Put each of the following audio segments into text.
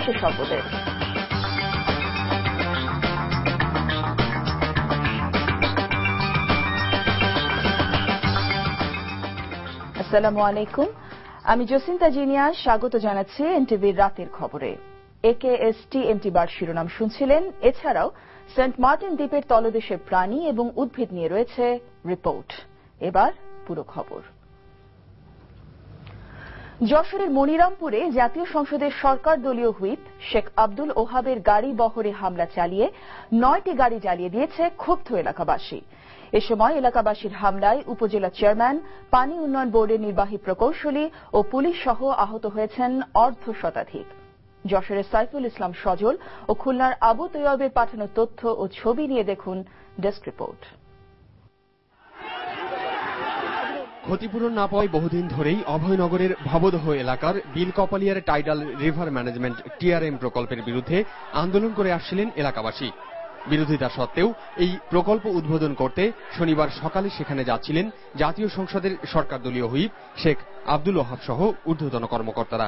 বিশেষজ্ঞদের। আসসালামু আলাইকুম, আমি জসিন্তা জিনিয়া স্বাগত জানাচ্ছি এনটিভির রাতের খবরে। AKSTMT বার শিরোনাম শুনছিলেন। এছাড়াও সেন্ট মার্টিন দ্বীপের তলদেশের প্রাণী এবং উদ্ভিদ নিয়ে রয়েছে রিপোর্ট। এবার পুরো খবর। যশোরের মনিরামপুরে জাতীয় সংসদের সরকার দলীয় হুইপ শেখ আব্দুল ওহাবের গাড়ি বহরে হামলা চালিয়ে 9টি গাড়ি জ্বালিয়ে দিয়েছে ক্ষুব্ধ এলাকাবাসী। এ সময় এলাকাবাসীর হামলায় উপজেলা চেয়ারম্যান, পানি উন্নয়ন বোর্ডের নির্বাহী প্রকৌশলী ও পুলিশ সহ আহত হয়েছেন অর্ধশতাধিক। যশোরের সাইফুল ইসলাম সজল ও খুলনার আবু তৈয়বের পাঠানো তথ্য ও ছবি নিয়ে দেখুন ডেস্ক রিপোর্ট। ক্ষতিপূরণ না পাওয়ায় বহুদিন ধরেই অভয়নগরের ভবদহ এলাকার বিলকপালিয়ার টাইডাল রিভার ম্যানেজমেন্ট TRM প্রকল্পের বিরুদ্ধে আন্দোলন করে আসছিলেন এলাকাবাসী। বিরোধিতা সত্ত্বেও এই প্রকল্প উদ্বোধন করতে শনিবার সকালে সেখানে যাচ্ছিলেন জাতীয় সংসদের সরকার দলীয় হুইপ শেখ আব্দুল ওহাব সহ ঊর্ধ্বতন কর্মকর্তারা।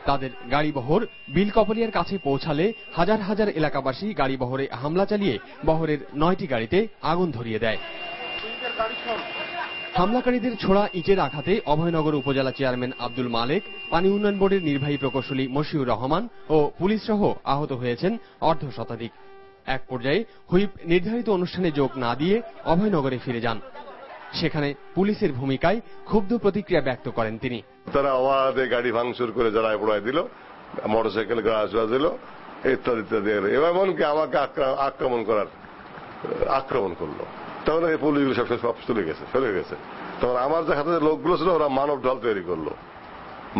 তাদের গাড়িবহর বিলকপালিয়ার কাছে পৌঁছালে হাজার হাজার এলাকাবাসী গাড়িবহরে হামলা চালিয়ে বহরের 9টি গাড়িতে আগুন ধরিয়ে দেয়। হামলাকারীদের ছোড়া ইটের আঘাতে অভয়নগর উপজেলা চেয়ারম্যান আব্দুল মালেক, পানি উন্নয়ন বোর্ডের নির্বাহী প্রকৌশলী মশিউর রহমান ও পুলিশ সহ আহত হয়েছেন অর্ধশতাধিক। এক পর্যায়ে হুইপ নির্ধারিত অনুষ্ঠানে যোগ না দিয়ে অভয়নগরে ফিরে যান। সেখানে পুলিশের ভূমিকায় ক্ষুব্ধ প্রতিক্রিয়া ব্যক্ত করেন তিনি। তারা অবাধে গাড়ি ভাঙচুর করে জ্বালায় পোড়ায় দিল, মোটরসাইকেল গাছ দিল, ইত্যাদি ইত্যাদি। এমনকি আমাকে আক্রমণ করলো। তখন এই পুলিশগুলো সব চলে গেছে। তখন আমার যে হাতে লোকগুলো ছিল ওরা মানব ঢাল তৈরি করলো।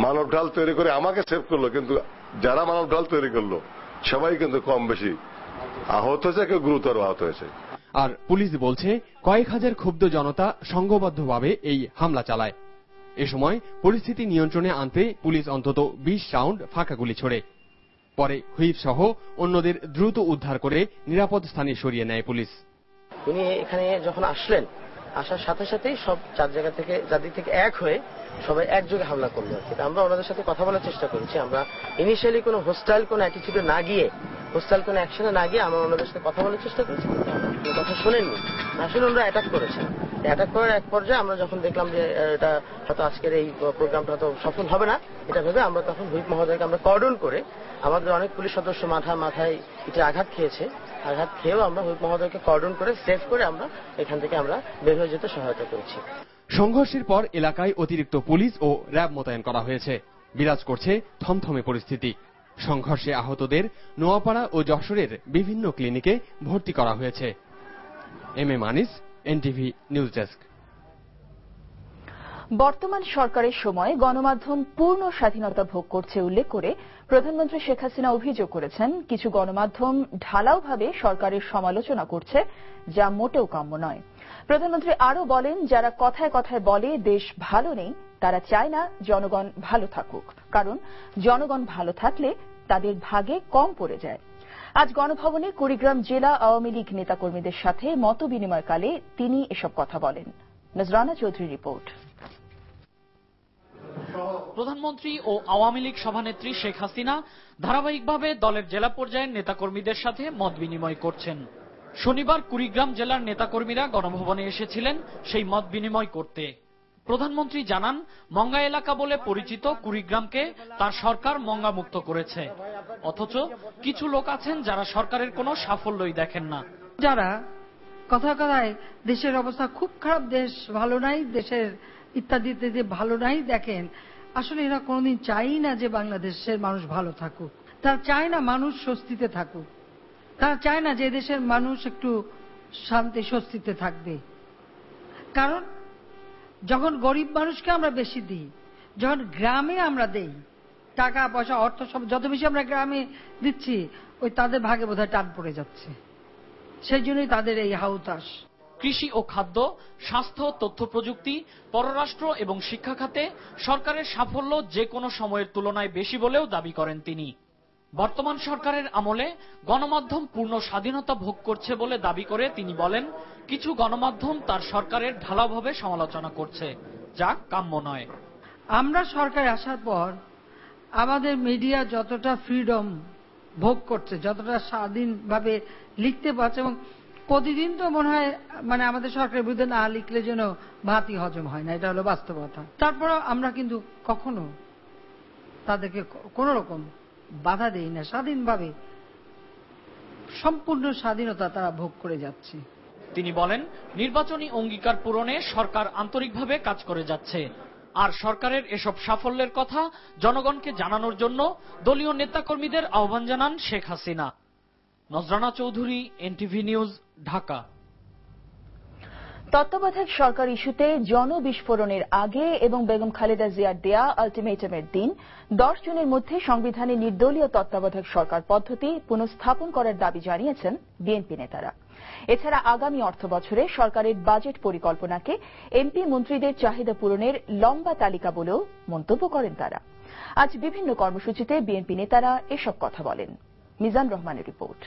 মানব ঢাল তৈরি করে আমাকে সেভ করলো, কিন্তু যারা মানব ঢাল তৈরি করলো সবাই কিন্তু কম বেশি আহত হয়েছে, কেউ গুরুতর আহত হয়েছে। আর পুলিশ বলছে কয়েক হাজার ক্ষুব্ধ জনতা সংঘবদ্ধভাবে এই হামলা চালায়। এ সময় পরিস্থিতি নিয়ন্ত্রণে আনতে পুলিশ অন্তত 20 রাউন্ড ফাঁকা গুলি ছোড়ে। পরে হুইপ সহ অন্যদের দ্রুত উদ্ধার করে নিরাপদ স্থানে সরিয়ে নেয় পুলিশ। উনি এখানে যখন আসলেন, আসার সাথে সাথেই সব চারদিক থেকে এক হয়ে সবাই একযোগে হামলা করলো। আমরা ওনাদের সাথে কথা বলার চেষ্টা করেছি। আমরা ইনিশিয়ালি কোনো হোস্টাইল কোনো অ্যাটিটিউডে না গিয়ে, হোস্টাইল কোনো অ্যাকশনে না গিয়ে আমরা ওনাদের সাথে কথা বলার চেষ্টা করেছি। কথা শোনেননি, আসলে ওনারা অ্যাটাক করেছেন। অ্যাটাক করার এক পর্যায়ে আমরা যখন দেখলাম যে এটা হয়তো আজকের এই প্রোগ্রামটা হয়তো সফল হবে না, এটা ভেবে আমরা তখন হুইপ মহোদয়কে আমরা কর্ডন করে, আমাদের অনেক পুলিশ সদস্য মাথায় ইটে আঘাত খেয়েছে, আঘাত খেয়েও আমরা হুইপ মহোদয়কে কর্ডন করে সেভ করে আমরা এখান থেকে আমরা বের হয়ে যেতে সহায়তা করেছি। সংঘর্ষের পর এলাকায় অতিরিক্ত পুলিশ ও র্যাব মোতায়েন করা হয়েছে। বিরাজ করছে থমথমে পরিস্থিতি। সংঘর্ষে আহতদের নোয়াপাড়া ও যশোরের বিভিন্ন ক্লিনিকে ভর্তি করা হয়েছে। এম.এ. মানিস, NTV নিউজ ডেস্ক। বর্তমান সরকারের সময়ে গণমাধ্যম পূর্ণ স্বাধীনতা ভোগ করছে উল্লেখ করে প্রধানমন্ত্রী শেখ হাসিনা অভিযোগ করেছেন, কিছু গণমাধ্যম ঢালাওভাবে সরকারের সমালোচনা করছে, যা মোটেও কাম্য নয়। প্রধানমন্ত্রী আরও বলেন, যারা কথায় কথায় বলে দেশ ভালো নেই, তারা চায় না জনগণ ভালো থাকুক, কারণ জনগণ ভালো থাকলে তাদের ভাগে কম পড়ে যায়। আজ গণভবনে কুড়িগ্রাম জেলা আওয়ামী লীগ নেতাকর্মীদের সাথে মত বিনিময়কালে তিনি এসব কথা বলেন। নজরানা চৌধুরী রিপোর্ট। প্রধানমন্ত্রী ও আওয়ামী লীগ সভানেত্রী শেখ হাসিনা ধারাবাহিকভাবে দলের জেলা পর্যায়ের নেতাকর্মীদের সাথে মত বিনিময় করছেন। শনিবার কুড়িগ্রাম জেলার নেতাকর্মীরা গণভবনে এসেছিলেন সেই মত বিনিময় করতে। প্রধানমন্ত্রী জানান, মঙ্গা এলাকা বলে পরিচিত কুড়িগ্রামকে তার সরকার মঙ্গামুক্ত করেছে। অথচ কিছু লোক আছেন যারা সরকারের কোনো সাফল্যই দেখেন না। যারা কথায় কথায় দেশের অবস্থা খুব খারাপ, দেশ ভালো নাই, দেশের ইত্যাদিতে যে ভালো নাই দেখেন, আসলে এরা কোনোদিন চাই না যে বাংলাদেশের মানুষ ভালো থাকুক। তারা চায় না মানুষ স্বস্তিতে থাকুক। তারা চায় না যে দেশের মানুষ একটু শান্তি স্বস্তিতে থাকবে। কারণ যখন গরিব মানুষকে আমরা বেশি দিই, যখন গ্রামে আমরা দেই টাকা পয়সা অর্থ সব, যত বেশি আমরা গ্রামে দিচ্ছি ওই তাদের ভাগে বোধহয় টান পড়ে যাচ্ছে। সেই জন্যই তাদের এই হাউতাস। কৃষি ও খাদ্য, স্বাস্থ্য, তথ্য প্রযুক্তি, পররাষ্ট্র এবং শিক্ষা খাতে সরকারের সাফল্য যে কোনো সময়ের তুলনায় বেশি বলেও দাবি করেন তিনি। বর্তমান সরকারের আমলে গণমাধ্যম পূর্ণ স্বাধীনতা ভোগ করছে বলে দাবি করে তিনি বলেন, কিছু গণমাধ্যম তার সরকারের ঢালাওভাবে সমালোচনা করছে, যা কাম্য নয়। আমরা সরকারে আসার পর আমাদের মিডিয়া যতটা ফ্রিডম ভোগ করছে, যতটা স্বাধীনভাবে লিখতে পারছে, এবং প্রতিদিন তো মনে হয় মানে আমাদের সরকারের বিরুদ্ধে না লিখলে যেন ভাতই হজম হয় না, এটা হলো বাস্তবতা। তারপরেও আমরা কিন্তু কখনো তাদেরকে কোন রকম বাধা দেই না, স্বাধীনভাবে সম্পূর্ণ স্বাধীনতা তারা ভোগ করে যাচ্ছে। তিনি বলেন, নির্বাচনী অঙ্গীকার পূরণে সরকার আন্তরিকভাবে কাজ করে যাচ্ছে, আর সরকারের এসব সাফল্যের কথা জনগণকে জানানোর জন্য দলীয় নেতাকর্মীদের আহ্বান জানান শেখ হাসিনা। Nazrana Chowdhury, NTV news, Dhaka. তত্ত্বাবধায়ক সরকার ইস্যুতে জনবিস্ফোরণের আগে এবং বেগম খালেদা জিয়ার দেয়া আলটিমেটামের দিন 10 জুনের মধ্যে সংবিধানে নির্দলীয় তত্ত্বাবধায়ক সরকার পদ্ধতি পুনঃস্থাপন করার দাবি জানিয়েছেন বিএনপি নেতারা। এছাড়া আগামী অর্থবছরে সরকারের বাজেট পরিকল্পনাকে এমপি মন্ত্রীদের চাহিদা পূরণের লম্বা তালিকা বলেও মন্তব্য করেন তারা। আজ বিভিন্ন কর্মসূচিতে বিএনপি নেতারা এসব কথা বলেন। মিজান রহমানের রিপোর্ট।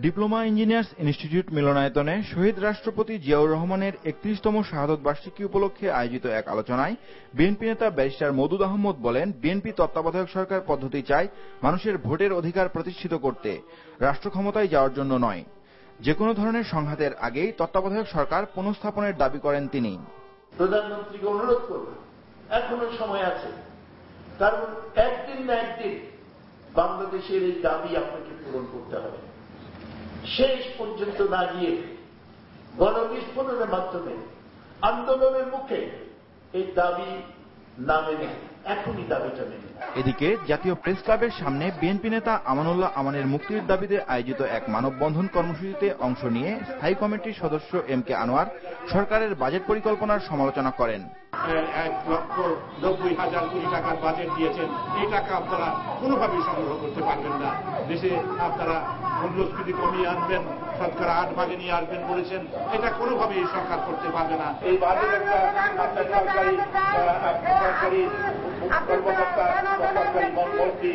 ডিপ্লোমা ইঞ্জিনিয়ার্স ইনস্টিটিউট মিলনায়তনে শহীদ রাষ্ট্রপতি জিয়াউর রহমানের 31তম শাহাদত বার্ষিকী উপলক্ষে আয়োজিত এক আলোচনায় বিএনপি নেতা ব্যারিস্টার মওদুদ আহমদ বলেন, বিএনপি তত্ত্বাবধায়ক সরকার পদ্ধতি চায় মানুষের ভোটের অধিকার প্রতিষ্ঠিত করতে, রাষ্ট্র ক্ষমতায় যাওয়ার জন্য নয়। যে কোনো ধরনের সংঘাতের আগেই তত্ত্বাবধায়ক সরকার পুনঃস্থাপনের দাবি করেন তিনি। প্রধানমন্ত্রীকে অনুরোধ করব, এখনো সময় আছে, কারণ একদিন না একদিন বাংলাদেশের এই দাবি আপনাকে পূরণ করতে হবে। শেষ পর্যন্ত না গিয়ে গণবিস্ফোরণের মাধ্যমে আন্দোলনের মুখে এই দাবি না মেনে এখনই দাবিটা মেনে। এদিকে জাতীয় প্রেস ক্লাবের সামনে বিএনপি নেতা আমানুল্লাহ আমানের মুক্তির দাবিতে আয়োজিত এক মানববন্ধন কর্মসূচিতে অংশ নিয়ে স্থায়ী কমিটির সদস্য এম কে আনোয়ার সরকারের বাজেট পরিকল্পনার সমালোচনা করেন। 1,90,000 কোটি টাকার বাজেট দিয়েছেন, এই টাকা আপনারা কোনোভাবেই সংগ্রহ করতে পারবেন না। দেশে আপনারা মূল্যস্ফীতি কমিয়ে আনবেন, শতকরা 8 ভাগে নিয়ে আসবেন বলেছেন, এটা কোনোভাবেই সরকার করতে পারবে না। এই বাজেট একটা আপনার সরকারি কর্মকর্তা, সরকারি মন্ত্রী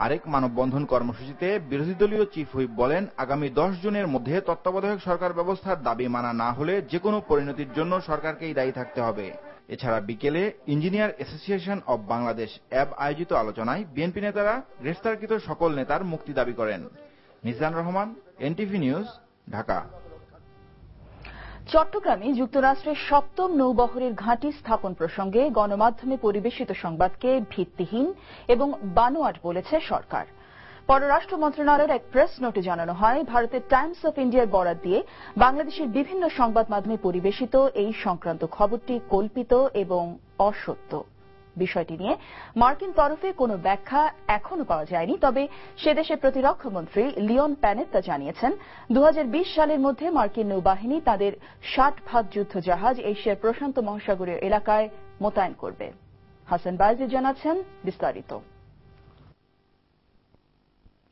আরেক মানববন্ধন কর্মসূচিতে বিরোধী দলীয় চিফ হুইপ বলেন, আগামী 10 জুনের মধ্যে তত্ত্বাবধায়ক সরকার ব্যবস্থার দাবি মানা না হলে যে কোনো পরিণতির জন্য সরকারকেই দায়ী থাকতে হবে। এছাড়া বিকেলে ইঞ্জিনিয়ার অ্যাসোসিয়েশন অব বাংলাদেশ অ্যাব আয়োজিত আলোচনায় বিএনপি নেতারা গ্রেফতারকৃত সকল নেতার মুক্তি দাবি করেন। Mizan Rahman, NTV news, Dhaka. চট্টগ্রামে যুক্তরাষ্ট্রের 7ম নৌবহরের ঘাঁটি স্থাপন প্রসঙ্গে গণমাধ্যমে পরিবেশিত সংবাদকে ভিত্তিহীন এবং বানোয়াট বলেছে সরকার। পররাষ্ট্র মন্ত্রণালয়ের এক প্রেস নোটে জানানো হয়, ভারতের টাইমস অফ ইন্ডিয়ার বরাত দিয়ে বাংলাদেশের বিভিন্ন সংবাদ মাধ্যমে পরিবেশিত এই সংক্রান্ত খবরটি কল্পিত এবং অসত্য। বিষয়টি নিয়ে মার্কিন তরফে কোনো ব্যাখ্যা এখনো পাওয়া যায়নি, তবে সে দেশের প্রতিরক্ষা মন্ত্রী লিওন প্যানেত্তা জানিয়েছেন 2020 সালের মধ্যে মার্কিন নৌবাহিনী তাদের 60 ভাগ যুদ্ধ জাহাজ এশিয়ার প্রশান্ত মহাসাগরীয় এলাকায় মোতায়েন করবে। হাসান বাইজি জানাচ্ছেন বিস্তারিত।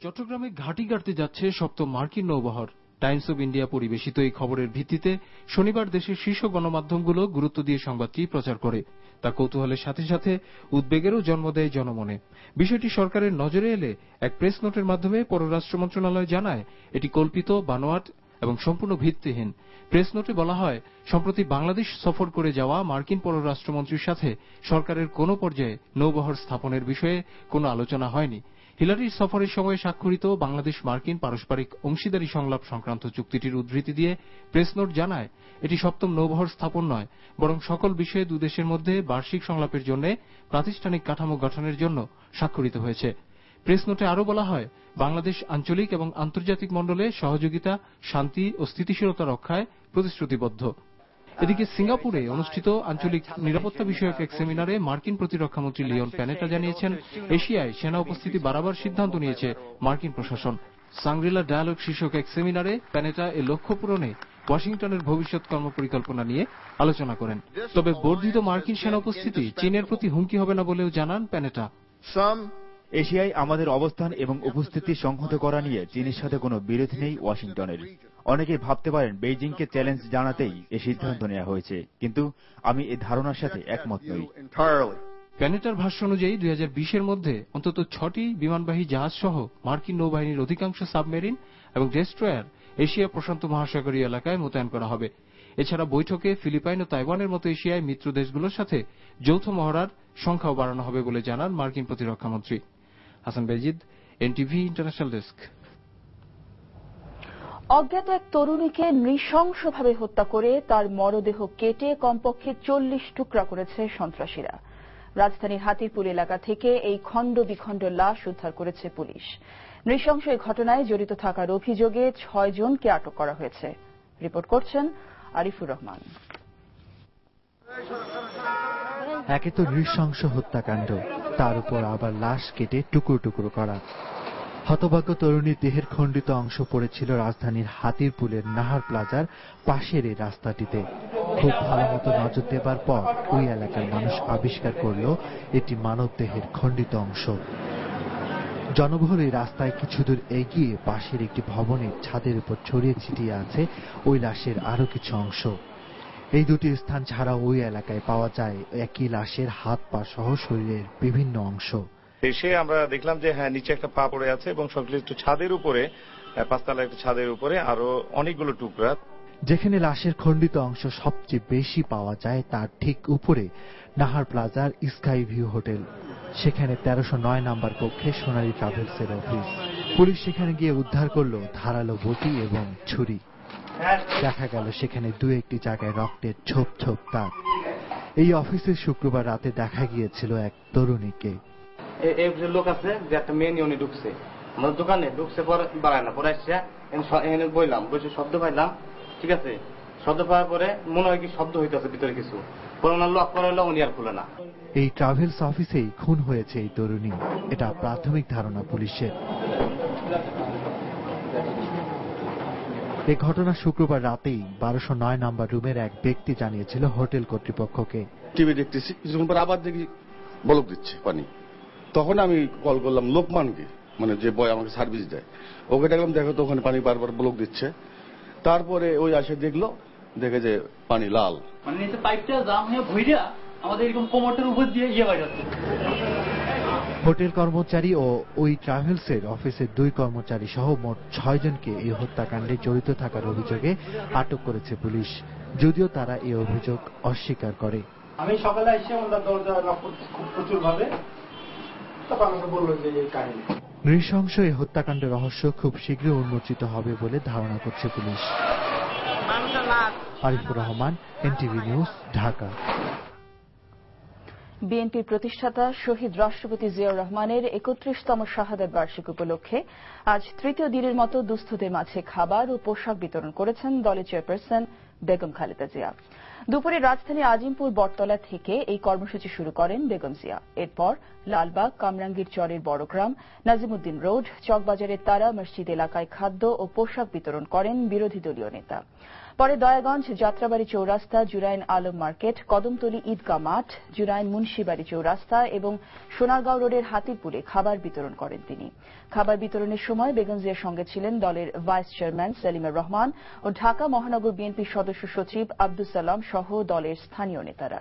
চট্টগ্রামে ঘাঁটি গাড়তে যাচ্ছে 7ম মার্কিন নৌবহর। টাইমস অব ইন্ডিয়া পরিবেশিত এই খবরের ভিত্তিতে শনিবার দেশের শীর্ষ গণমাধ্যমগুলো গুরুত্ব দিয়ে সংবাদটি প্রচার করে। তা কৌতূহলের সাথে সাথে উদ্বেগেরও জন্ম দেয় জনমনে। বিষয়টি সরকারের নজরে এলে এক প্রেস নোটের মাধ্যমে পররাষ্ট্র মন্ত্রণালয় জানায়, এটি কল্পিত, বানোয়াট এবং সম্পূর্ণ ভিত্তিহীন। প্রেস নোটে বলা হয়, সম্প্রতি বাংলাদেশ সফর করে যাওয়া মার্কিন পররাষ্ট্রমন্ত্রীর সাথে সরকারের কোনো পর্যায়ে নৌবহর স্থাপনের বিষয়ে কোনো আলোচনা হয়নি। হিলারির সফরের সময় স্বাক্ষরিত বাংলাদেশ মার্কিন পারস্পরিক অংশীদারি সংলাপ সংক্রান্ত চুক্তিটির উদ্ধৃতি দিয়ে প্রেস নোট জানায়, এটি 7ম নৌবহর স্থাপন নয়, বরং সকল বিষয়ে দুদেশের মধ্যে বার্ষিক সংলাপের জন্য প্রাতিষ্ঠানিক কাঠামো গঠনের জন্য স্বাক্ষরিত হয়েছে। প্রেস নোটে আরও বলা হয়, বাংলাদেশ আঞ্চলিক এবং আন্তর্জাতিক মণ্ডলে সহযোগিতা, শান্তি ও স্থিতিশীলতা রক্ষায় প্রতিশ্রুতিবদ্ধ। এদিকে সিঙ্গাপুরে অনুষ্ঠিত আঞ্চলিক নিরাপত্তা বিষয়ক এক সেমিনারে মার্কিন প্রতিরক্ষামন্ত্রী লিওন প্যানেটা জানিয়েছেন, এশিয়ায় সেনা উপস্থিতি বাড়াবার সিদ্ধান্ত নিয়েছে মার্কিন প্রশাসন। সাংগ্রিলা ডায়ালগ শীর্ষক এক সেমিনারে প্যানেটা এ লক্ষ্য পূরণে ওয়াশিংটনের ভবিষ্যৎ কর্মপরিকল্পনা নিয়ে আলোচনা করেন। তবে বর্ধিত মার্কিন সেনা উপস্থিতি চীনের প্রতি হুমকি হবে না বলেও জানান প্যানেটা। এশিয়ায় আমাদের অবস্থান এবং উপস্থিতি সংহত করা নিয়ে চীনের সাথে কোনো বিরোধ নেই ওয়াশিংটনের। অনেকেই ভাবতে পারেন বেইজিংকে চ্যালেঞ্জ জানাতেই এই সিদ্ধান্ত নেওয়া হয়েছে, কিন্তু আমি এই ধারণার সাথে একমত নই। প্যানেটার ভাষ্য অনুযায়ী 2020-এর মধ্যে অন্তত 6টি বিমানবাহী জাহাজ সহ মার্কিন নৌবাহিনীর অধিকাংশ সাবমেরিন এবং ডেস্ট্রয়ার এশিয়া প্রশান্ত মহাসাগরীয় এলাকায় মোতায়েন করা হবে। এছাড়া বৈঠকে ফিলিপাইন ও তাইওয়ানের মতো এশিয়ায় মিত্র দেশগুলোর সাথে যৌথ মহড়ার সংখ্যাও বাড়ানো হবে বলে জানান মার্কিন প্রতিরক্ষামন্ত্রী। Hasan Bejid, NTV international desk. অজ্ঞাত এক তরুণীকে নৃশংসভাবে হত্যা করে তার মরদেহ কেটে কমপক্ষে 40 টুকরা করেছে সন্ত্রাসীরা। রাজধানীর হাতিরপুল এলাকা থেকে এই খণ্ড বিখণ্ড লাশ উদ্ধার করেছে পুলিশ। নৃশংস এই ঘটনায় জড়িত থাকার অভিযোগে 6 জনকে আটক করা হয়েছে। রিপোর্ট করছেন আরিফুর রহমান। একে তো নৃশংস হত্যাকাণ্ড, তার উপর আবার লাশ কেটে টুকরো টুকরো করা। হতভাগ্য তরুণীর দেহের খণ্ডিত অংশ পড়েছিল রাজধানীর হাতিরপুলের নাহার প্লাজার পাশের এই রাস্তাটিতে। খুব ভালো মতো নজর দেবার পর ওই এলাকার মানুষ আবিষ্কার করল এটি মানবদেহের খণ্ডিত অংশ। জনবহুল এই রাস্তায় কিছু দূর এগিয়ে পাশের একটি ভবনের ছাদের উপর ছড়িয়ে ছিটিয়ে আছে ওই লাশের আরো কিছু অংশ। এই দুটি স্থান ছাড়া ওই এলাকায় পাওয়া যায় একই লাশের হাত পা সহ শরীরের বিভিন্ন অংশ। এসে আমরা দেখলাম যে হ্যাঁ, নিচে একটা পা পড়ে আছে এবং সংশ্লিষ্ট ছাদের উপরে, 5 তলা একটা ছাদের উপরে আরো অনেকগুলো টুকরা। যেখানে লাশের খণ্ডিত অংশ সবচেয়ে বেশি পাওয়া যায় তার ঠিক উপরে নাহার প্লাজার স্কাই ভিউ হোটেল। সেখানে 1309 নম্বর কক্ষে সোনালী ট্রাভেলসের অফিস। পুলিশ সেখানে গিয়ে উদ্ধার করলো ধারালো বটি এবং ছুরি। দেখা গেল সেখানে 2-1টি জায়গায় রক্তের ছোপ ছোপ দাগ। এই অফিসে শুক্রবার রাতে দেখা গিয়েছিল এক তরুণীকে। এই যে লোক আছে যে একটা মেয়ে নিয়ে ঢুকছে আমাদের দোকানে, ঢুকছে পরে বাড়ায় না, পরে আসছে এখানে বললাম, বসে শব্দ পাইলাম, ঠিক আছে, শব্দ পাওয়ার পরে মনে হয় কি শব্দ হইতেছে ভিতরে কিছু, পরে ওনার লক করা হলো, উনি আর খুলে না। এই ট্রাভেলস অফিসেই খুন হয়েছে এই তরুণী, এটা প্রাথমিক ধারণা পুলিশের। এই ঘটনা শুক্রবার রাতেই 1209 নম্বর রুমের এক ব্যক্তি জানিয়েছিল হোটেল কর্তৃপক্ষকে। টিভি দেখতেছি, কিছুক্ষণ পর আবার দেখি বলক দিচ্ছে পানি। তখন আমি কল করলাম লোকমানকে, মানে যে বয় আমাকে সার্ভিস দেয়, ওকে দেখলাম, দেখো তো ওখানে পানি বারবার বলক দিচ্ছে। তারপরে ওই আসে দেখলো, দেখে যে পানি লাল, মানে নিচে পাইপটা জাম হয়ে ভইরা আমাদের এরকম কোমরটার উপর দিয়ে বাইরে যাচ্ছে। হোটেল কর্মচারী ও ওই ট্রাভেলসের অফিসের 2 কর্মচারী সহ মোট 6 জনকে এই হত্যাকাণ্ডে জড়িত থাকার অভিযোগে আটক করেছে পুলিশ, যদিও তারা এই অভিযোগ অস্বীকার করে। আমি সকালে এসে ওনার দরজা নক করতে খুব প্রচুর ভাবে, তখন আমাকে বললো যে এই কাহিনী। নৃশংস এই হত্যাকাণ্ডের রহস্য খুব শীঘ্রই উন্মোচিত হবে বলে ধারণা করছে police. Arifur Rahman, NTV news, Dhaka. বিএনপির প্রতিষ্ঠাতা শহীদ রাষ্ট্রপতি জিয়াউর রহমানের 31তম শাহাদাত বার্ষিকী উপলক্ষে আজ তৃতীয় দিনের মতো দুস্থদের মাঝে খাবার ও পোশাক বিতরণ করেছেন দলের চেয়ারপারসন বেগম খালেদা জিয়া। দুপুরে রাজধানীর আজিমপুর বটতলা থেকে এই কর্মসূচি শুরু করেন বেগম জিয়া। এরপর লালবাগ, কামরাঙ্গীর চরের বড়গ্রাম, নাজিমুদ্দিন রোড, চকবাজারের তারা মসজিদ এলাকায় খাদ্য ও পোশাক বিতরণ করেন বিরোধী দলীয় নেতা। পরে দয়াগঞ্জ, যাত্রাবাড়ি চৌরাস্তা, জুরাইন আলম মার্কেট, কদমতলী ঈদগাহ মাঠ, জুরাইন মুন্সিবাড়ি চৌরাস্তা এবং সোনারগাঁও রোডের হাতিরপুলে খাবার বিতরণ করেন তিনি। খাবার বিতরণের সময় বেগম জিয়ার সঙ্গে ছিলেন দলের ভাইস চেয়ারম্যান সেলিমুর রহমান ও ঢাকা মহানগর বিএনপির সদস্য সচিব আব্দুস সালাম সহ দলের স্থানীয় নেতারা।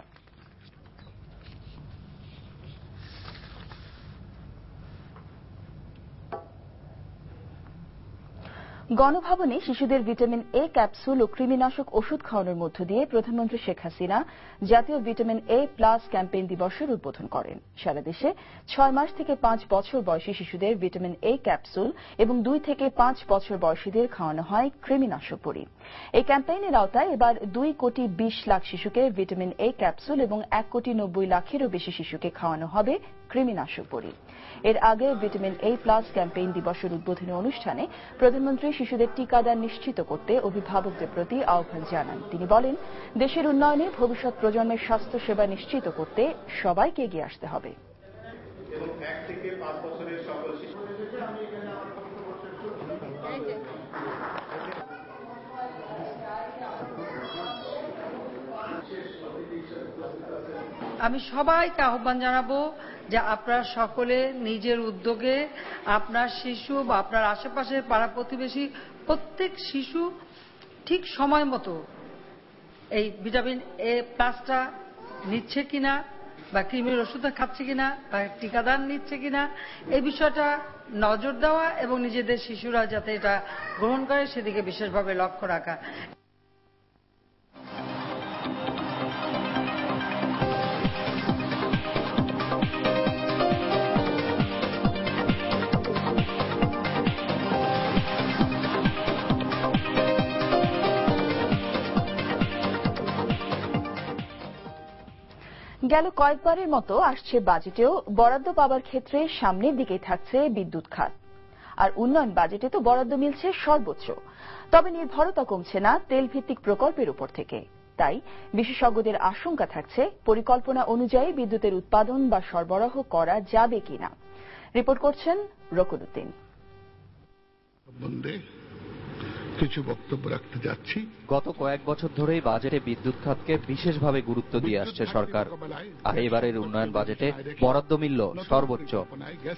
গণভবনে শিশুদের ভিটামিন এ ক্যাপসুল ও কৃমিনাশক ওষুধ খাওয়ানোর মধ্য দিয়ে প্রধানমন্ত্রী শেখ হাসিনা জাতীয় ভিটামিন এ প্লাস ক্যাম্পেইন দিবসের উদ্বোধন করেন। সারা দেশে 6 মাস থেকে 5 বছর বয়সী শিশুদের ভিটামিন এ ক্যাপসুল এবং 2 থেকে 5 বছর বয়সীদের খাওয়ানো হয় কৃমিনাশক বড়ি। এই ক্যাম্পেইনের আওতায় এবার 2,20,00,000 শিশুকে ভিটামিন এ ক্যাপসুল এবং 1,90,00,000-এরও বেশি শিশুকে খাওয়ানো হবে কৃমিনাশক বড়ি। এর আগে ভিটামিন এ প্লাস ক্যাম্পেইন দিবসের উদ্বোধনী অনুষ্ঠানে প্রধানমন্ত্রী শিশুদের টিকাদান নিশ্চিত করতে অভিভাবকদের প্রতি আহ্বান জানান। তিনি বলেন, দেশের উন্নয়নে ভবিষ্যৎ প্রজন্মের স্বাস্থ্য সেবা নিশ্চিত করতে সবাইকে এগিয়ে আসতে হবে। আমি সবাইকে আহ্বান জানাবো যে আপনারা সকলে নিজের উদ্যোগে আপনার শিশু বা আপনার আশেপাশের পাড়া প্রতিবেশী প্রত্যেক শিশু ঠিক সময় মতো এই ভিটামিন এ প্লাসটা নিচ্ছে কিনা বা কৃমির ওষুধটা খাচ্ছে কিনা বা টিকাদান নিচ্ছে কিনা এই বিষয়টা নজর দেওয়া এবং নিজেদের শিশুরা যাতে এটা গ্রহণ করে সেদিকে বিশেষভাবে লক্ষ্য রাখা। গেল কয়েকবারের মতো আসছে বাজেটেও বরাদ্দ পাবার ক্ষেত্রে সামনের দিকেই থাকছে বিদ্যুৎ খাত। আর উন্নয়ন বাজেটে তো বরাদ্দ মিলছে সর্বোচ্চ, তবে নির্ভরতা কমছে না তেল ভিত্তিক প্রকল্পের উপর থেকে। তাই বিশেষজ্ঞদের আশঙ্কা থাকছে পরিকল্পনা অনুযায়ী বিদ্যুতের উৎপাদন বা সরবরাহ করা যাবে কিনা। রিপোর্ট করছেন রকুনুদ্দিন। কিছু বক্তব্য রাখতে যাচ্ছি। গত কয়েক বছর ধরেই বাজেটে বিদ্যুৎ খাতকে বিশেষভাবে গুরুত্ব দিয়ে আসছে সরকার। আর এবারের উন্নয়ন বাজেটে বরাদ্দ মিলল সর্বোচ্চ।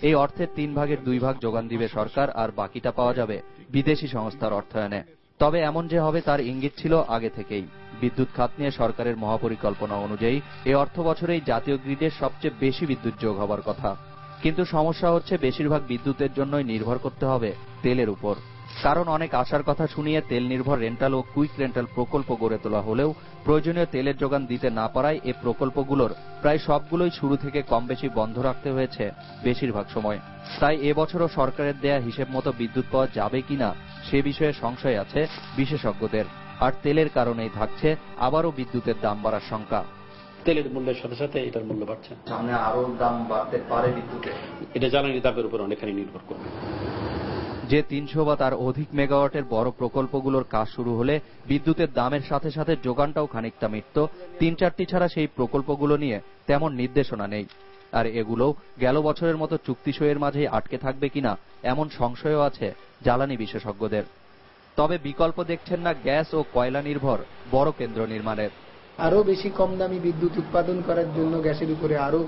এই অর্থের 3 ভাগের 2 ভাগ যোগান দিবে সরকার, আর বাকিটা পাওয়া যাবে বিদেশি সংস্থার অর্থায়নে। তবে এমন যে হবে তার ইঙ্গিত ছিল আগে থেকেই। বিদ্যুৎ খাত নিয়ে সরকারের মহাপরিকল্পনা অনুযায়ী এই অর্থ বছরেই জাতীয় গ্রিডে সবচেয়ে বেশি বিদ্যুৎ যোগ হবার কথা। কিন্তু সমস্যা হচ্ছে বেশিরভাগ বিদ্যুতের জন্যই নির্ভর করতে হবে তেলের উপর। কারণ অনেক আশার কথা শুনিয়ে তেল নির্ভর রেন্টাল ও কুইক রেন্টাল প্রকল্প গড়ে তোলা হলেও প্রয়োজনীয় তেলের যোগান দিতে না পারায় এই প্রকল্পগুলোর প্রায় সবগুলোই শুরু থেকে কম বেশি বন্ধ রাখতে হয়েছে বেশিরভাগ সময়। তাই এবছরও সরকারের দেয়া হিসেব মতো বিদ্যুৎ পাওয়া যাবে কিনা সে বিষয়ে সংশয় আছে বিশেষজ্ঞদের। আর তেলের কারণেই থাকছে আবারও বিদ্যুতের দাম বাড়ার শঙ্কা। তেলের মূল্যের সাথে সাথে এটার মূল্য বাড়ছে, সামনে আরো দাম বাড়তে পারে বিদ্যুতের। এটা জ্বালানি দামের উপর অনেকখানি নির্ভর করবে। যে 300 বা তার অধিক মেগাওয়াটের বড় প্রকল্পগুলোর কাজ শুরু হলে বিদ্যুতের দামের সাথে সাথে যোগানটাও খানিকটা মিটত। 3-4টি ছাড়া সেই প্রকল্পগুলো নিয়ে তেমন নির্দেশনা নেই। আর এগুলো গেল বছরের মতো চুক্তি সইয়ের মাঝেই আটকে থাকবে কিনা এমন সংশয়ও আছে জ্বালানি বিশেষজ্ঞদের। তবে বিকল্প দেখছেন না গ্যাস ও কয়লা নির্ভর বড় কেন্দ্র নির্মাণের। আরো বেশি কম দামি বিদ্যুৎ উৎপাদন করার জন্য গ্যাসের উপরে আরো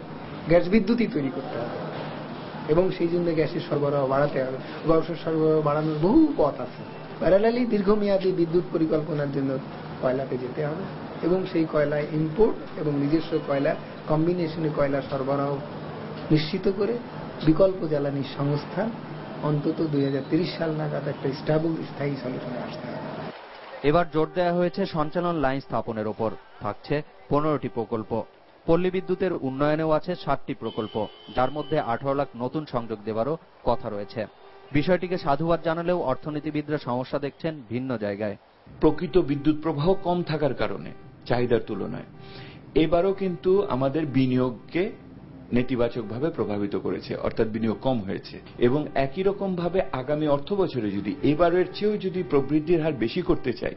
গ্যাস বিদ্যুৎই তৈরি করতে হবে এবং সেই জন্য গ্যাসের সরবরাহ বাড়াতে হবে। গ্যাসের সরবরাহ বাড়ানোর বহু পথ আছে। প্যারালালি দীর্ঘমেয়াদী বিদ্যুৎ পরিকল্পনার জন্য কয়লাতে যেতে হবে এবং সেই কয়লা ইম্পোর্ট এবং নিজস্ব কয়লা কম্বিনেশনে কয়লা সরবরাহ নিশ্চিত করে বিকল্প জ্বালানির সংস্থান অন্তত 2030 সাল নাগাদ একটা স্থায়ী সলিউশনে আসতে হবে। এবার জোর দেওয়া হয়েছে সঞ্চালন লাইন স্থাপনের ওপর। থাকছে 15টি প্রকল্প। পল্লী বিদ্যুতের উন্নয়নেও আছে 60টি প্রকল্প, যার মধ্যে 18 লাখ নতুন সংযোগ দেওয়ারও কথা রয়েছে। বিষয়টিকে সাধুবাদ জানালেও অর্থনীতিবিদরা সমস্যা দেখছেন ভিন্ন জায়গায়। প্রকৃত বিদ্যুৎ প্রবাহ কম থাকার কারণে চাহিদার তুলনায় এবারও কিন্তু আমাদের বিনিয়োগকে নেতিবাচকভাবে প্রভাবিত করেছে, অর্থাৎ বিনিয়োগ কম হয়েছে। এবং একই রকম ভাবে আগামী অর্থ বছরে যদি এবারের চেয়েও যদি প্রবৃদ্ধির হার বেশি করতে চাই,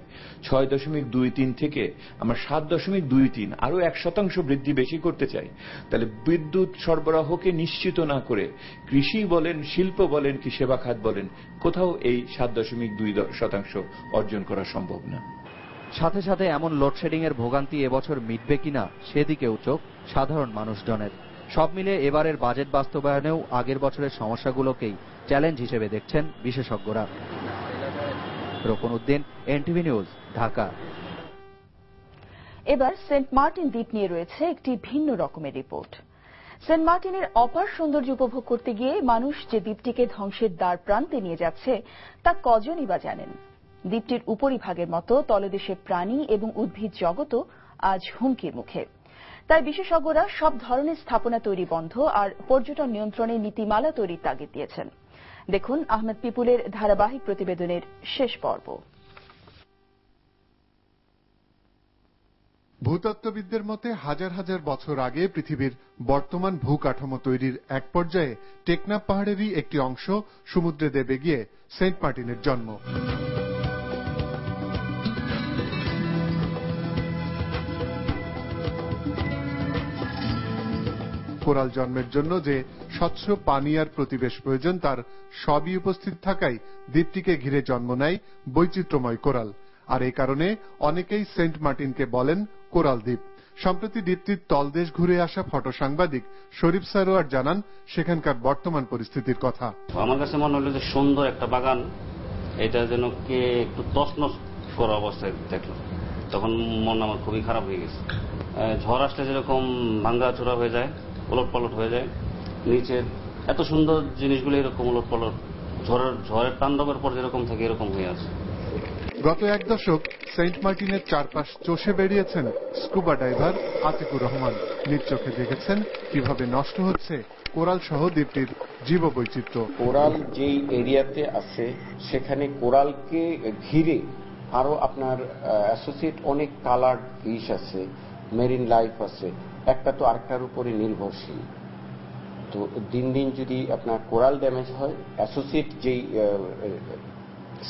6.23 থেকে আমরা 7.23, আরো 1% বৃদ্ধি বেশি করতে চাই, তাহলে বিদ্যুৎ সরবরাহকে নিশ্চিত না করে কৃষি বলেন, শিল্প বলেন কি সেবা খাত বলেন, কোথাও এই 7.2% অর্জন করা সম্ভব না। সাথে সাথে এমন লোডশেডিং এর ভোগান্তি এবছর মিটবে কিনা সেদিকেও চোখ সাধারণ মানুষজনের। সব মিলে এবারের বাজেট বাস্তবায়নেও আগের বছরের সমস্যাগুলোকেই চ্যালেঞ্জ হিসেবে দেখছেন বিশেষজ্ঞরা। Rokunuddin, NTV news, Dhaka. এবার সেন্ট মার্টিন দ্বীপ নিয়ে রয়েছে একটি ভিন্ন রকমের রিপোর্ট। সেন্ট মার্টিনের অপার সৌন্দর্য উপভোগ করতে গিয়ে মানুষ যে দ্বীপটিকে ধ্বংসের দ্বার প্রান্তে নিয়ে যাচ্ছে তা কজনই বা জানেন। দ্বীপটির উপরিভাগের মতো তলদেশে প্রাণী এবং উদ্ভিদ জগতও আজ হুমকির মুখে। তাই বিশেষজ্ঞরা সব ধরনের স্থাপনা তৈরি বন্ধ আর পর্যটন নিয়ন্ত্রণে নীতিমালা তৈরির তাগিদ দিয়েছেন। দেখুন আহমেদ পিপুলের ধারাবাহিক প্রতিবেদনের শেষ পর্ব। ভূতত্ত্ববিদদের মতে হাজার হাজার বছর আগে পৃথিবীর বর্তমান ভূকাঠামো তৈরির এক পর্যায়ে টেকনাফ পাহাড়েরই একটি অংশ সমুদ্রে দেবে গিয়ে সেন্ট মার্টিনের জন্ম। কোরাল জন্মের জন্য যে স্বচ্ছ পানি আর প্রতিবেশ প্রয়োজন তার সবই উপস্থিত থাকায় দ্বীপটিকে ঘিরে জন্ম নেয় বৈচিত্র্যময় কোরাল। আর এই কারণে অনেকেই সেন্ট মার্টিনকে বলেন কোরাল দ্বীপ। সম্প্রতি দ্বীপটির তলদেশ ঘুরে আসা ফটো সাংবাদিক শরীফ সারোয়ার জানান সেখানকার বর্তমান পরিস্থিতির কথা। আমার কাছে মনে হলো যে সুন্দর একটা বাগান, এটা যেন কে একটু তছনছ করা অবস্থায় দেখলো, তখন মন আমার খুবই খারাপ হয়ে গেছে। ঝড় আসলে যেরকম ভাঙ্গা চূড়া হয়ে যায়, ওলট পালট হয়ে যায়, নিচের এত সুন্দর জিনিসগুলো এরকম ওলট পালট ঝড়ের তাণ্ডবের পর যেরকম থাকে এরকম হয়ে আছে। গত এক দশক সেন্ট মার্টিনের চারপাশ চষে বেরিয়েছেন স্কুবা ডাইভার আতিকুর রহমান। নিজ চোখে দেখেছেন কিভাবে নষ্ট হচ্ছে কোরাল সহ দ্বীপটির জীববৈচিত্র্য। কোরাল যেই এরিয়াতে আছে সেখানে কোরালকে ঘিরে আরো আপনার অ্যাসোসিয়েট অনেক কালার্ড ফিশ আছে, মেরিন লাইফ আছে, একটা তো আরেকটার উপরে নির্ভরশীল। তো দিন দিন যদি আপনার কোরাল ড্যামেজ হয়, অ্যাসোসিয়েট যেই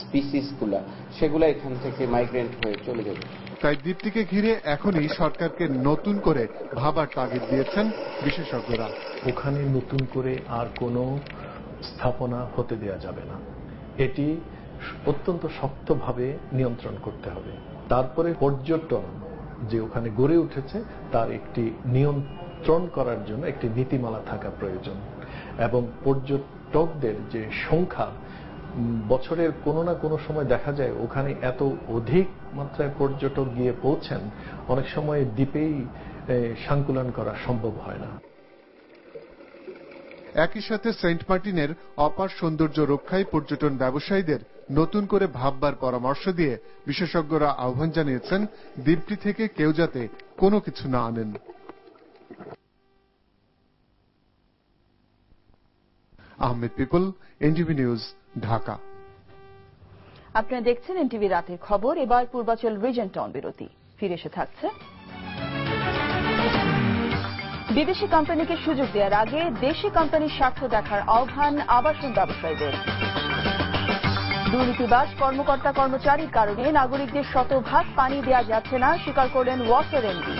স্পিসিসগুলা সেগুলা এখান থেকে মাইগ্রেন্ট হয়ে চলে যাবে। তাই দ্বীপটিকে ঘিরে এখনই সরকারকে নতুন করে ভাবার তাগিদ দিয়েছেন বিশেষজ্ঞরা। ওখানে নতুন করে আর কোনো স্থাপনা হতে দেয়া যাবে না, এটি অত্যন্ত শক্তভাবে নিয়ন্ত্রণ করতে হবে। তারপরে পর্যটন যে ওখানে গড়ে উঠেছে তার একটি নিয়ন্ত্রণ করার জন্য একটি নীতিমালা থাকা প্রয়োজন, এবং পর্যটকদের যে সংখ্যা বছরের কোনো না কোনো সময় দেখা যায় ওখানে এত অধিক মাত্রায় পর্যটক গিয়ে পৌঁছেন, অনেক সময় দ্বীপেই সংকুলন করা সম্ভব হয় না। একই সাথে সেন্ট মার্টিনের অপার সৌন্দর্য রক্ষায় পর্যটন ব্যবসায়ীদের নতুন করে ভাববার পরামর্শ দিয়ে বিশেষজ্ঞরা আহ্বান জানিয়েছেন দ্বীপটি থেকে কেউ যাতে কোনো কিছু না আনেন। Ahmed people, NTV news, Dhaka. আপনারা দেখছেন এনটিভি রাতের খবর। এবার পূর্বাচল রিজন টাউন বিরতি, ফিরে এসে থাকছে। বিদেশি কোম্পানিকে সুযোগ দেওয়ার আগে দেশি কোম্পানির স্বার্থ দেখার আহ্বান আবাসন ব্যবসায়ীদের। দুর্নীতিবাজ কর্মকর্তা কর্মচারীর কারণে নাগরিকদের শতভাগ পানি দেওয়া যাচ্ছে না, স্বীকার করলেন ওয়াসার এমডি।